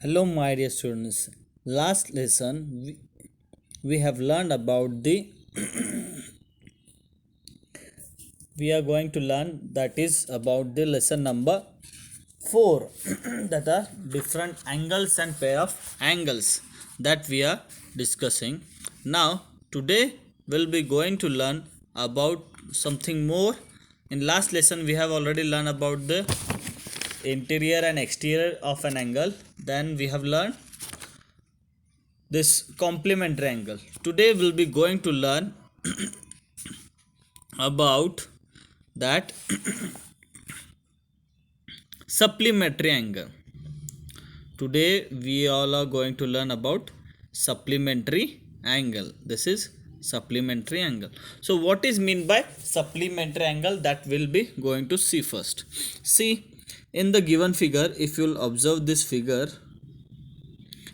Hello, my dear students. Last lesson we have learned about the we are going to learn that is about the lesson number 4 that are different angles and pair of angles that we are discussing. Now today we'll be going to learn about something more. In last lesson we have already learned about the interior and exterior of an angle. Then we have learned this complementary angle. Today we'll be going to learn about that supplementary angle. Today we all are going to learn about supplementary angle. This is supplementary angle. So what is mean by supplementary angle, that will be going to see first. See, in the given figure, if you'll observe this figure,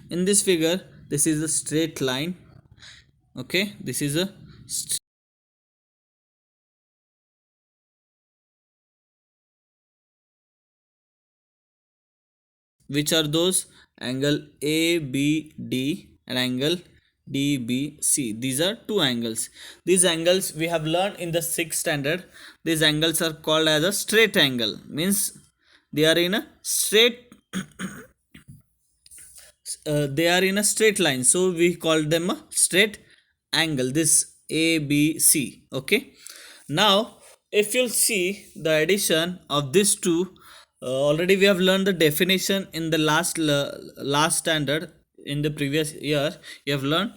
in this figure this is a straight line. Okay, this is a which are those? Angle ABD and angle DBC. These are two angles. These angles we have learned in the 6th standard. These angles are called as a straight angle, means they are in a straight they are in a straight line, so we call them a straight angle, this ABC. Okay, now if you'll see the addition of these two, already we have learned the definition in the last standard. In the previous year you have learned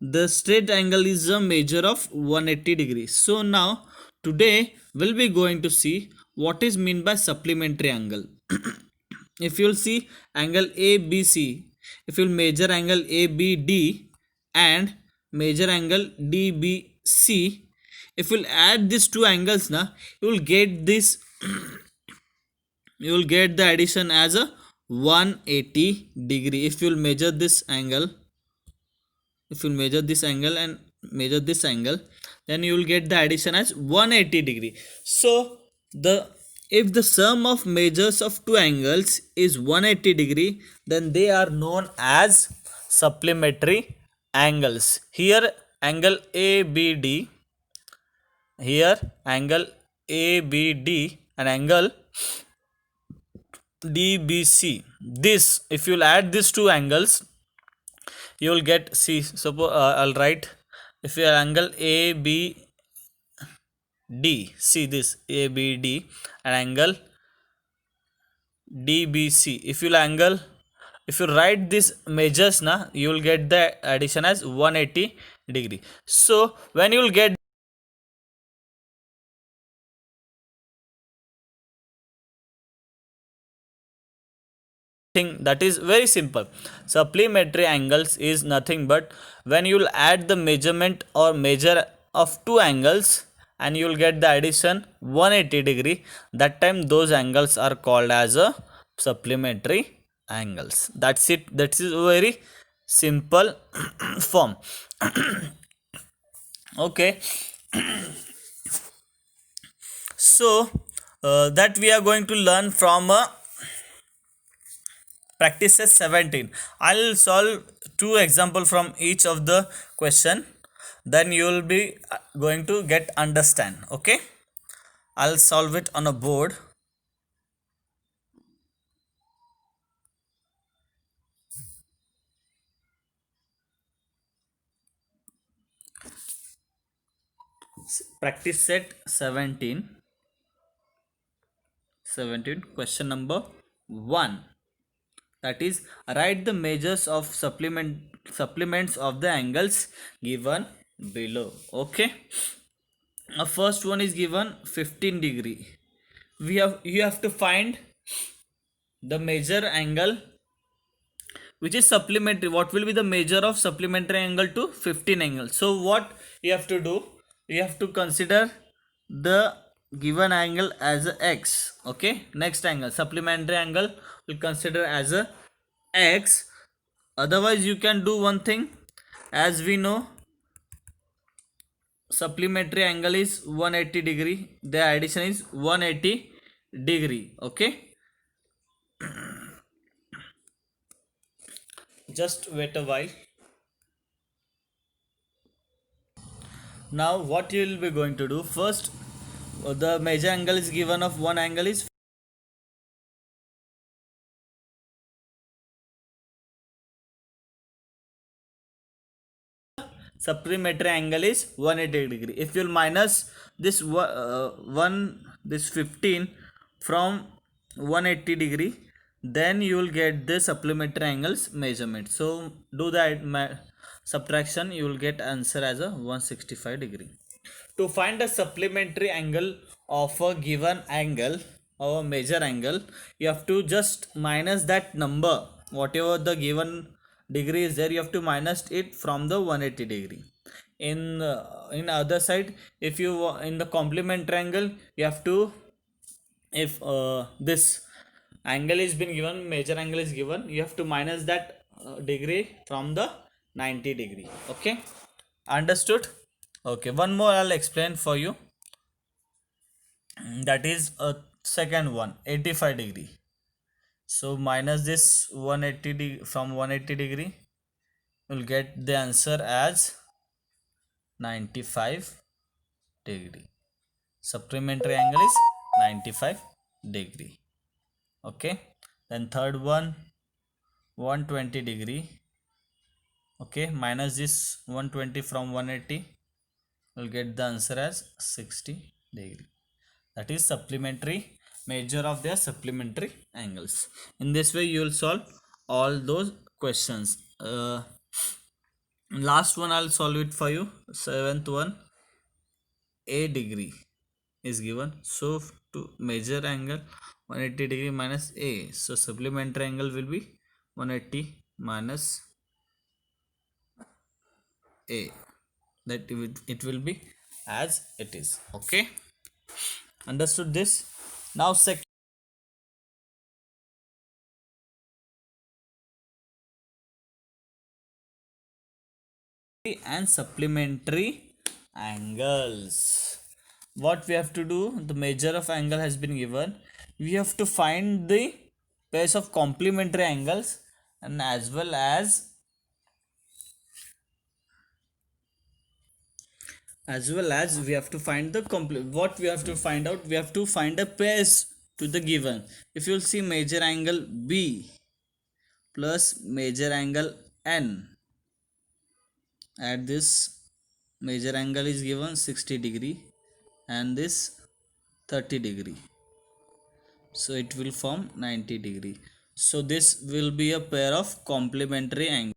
the straight angle is a measure of 180 degrees. So now today we'll be going to see what is mean by supplementary angle. If you'll see angle ABC, if you'll measure angle ABD and measure angle DBC, if you'll add these two angles now, you will get this you will get the addition as a 180 degree. If you'll measure this angle, if you measure this angle and measure this angle, then you will get the addition as 180 degree. So the if the sum of measures of two angles is 180 degree, then they are known as supplementary angles. Here angle ABD, here angle ABD and angle DBC. This, if you'll add these two angles, you will get, see, suppose I'll write, if your angle ABD, see this ABD and angle DBC, if you write these measures now, you will get the addition as 180 degree. So when you will get thing, that is very simple. Supplementary angles is nothing but when you will add the measurement or measure of two angles and you will get the addition 180 degree, that time those angles are called as a supplementary angles. That's it. That is a very simple form. Okay, so that we are going to learn from practice set 17. I'll solve two example from each of the question, then you will be going to get understand. Okay, I'll solve it on a board. Practice set 17, question number 1, that is write the measures of supplements of the angles given below. Okay, first one is given 15 degree. You have to find the measure angle which is supplementary. What will be the measure of supplementary angle to 15 angle? So what you have to do, you have to consider the given angle as a x. Okay, next angle, supplementary angle, will consider as a x. Otherwise you can do one thing. As we know, supplementary angle is 180 degree, the addition is 180 degree. Okay, Just wait a while. Now what you will be going to do first, the major angle is given of one angle is supplementary angle is 180 degree. If you'll minus this one this 15 from 180 degree, then you will get the supplementary angles measurement. So do that subtraction, you will get answer as a 165 degree. To find the supplementary angle of a given angle or a major angle, you have to just minus that number, whatever the given degree is there, you have to minus it from the 180 degree. In other side, if you in the complementary angle, you have to, if this angle is been given, major angle is given, you have to minus that degree from the 90 degree. Okay, understood? Okay, one more I'll explain for you. That is a second one, 85 degree. So minus this 180 from 180 degree, you'll get the answer as 95 degree. Supplementary angle is 95 degree. Okay, then third one, 120 degree. Okay, minus this 120 from 180, you'll get the answer as 60 degree. That is supplementary measure of their supplementary angles. In this way you will solve all those questions. Last one I'll solve it for you. Seventh one, a degree is given, so to measure angle 180 degree minus a, so supplementary angle will be 180 minus a, that it will be as it is. Okay, understood this? Now second and supplementary angles. What we have to do, the measure of angle has been given, we have to find the pairs of complementary angles, and as well as we have to find the what we have to find out, we have to find a pairs to the given. If you'll see major angle b plus major angle n, at this major angle is given 60 degree and this 30 degree, so it will form 90 degree. So this will be a pair of complementary angles.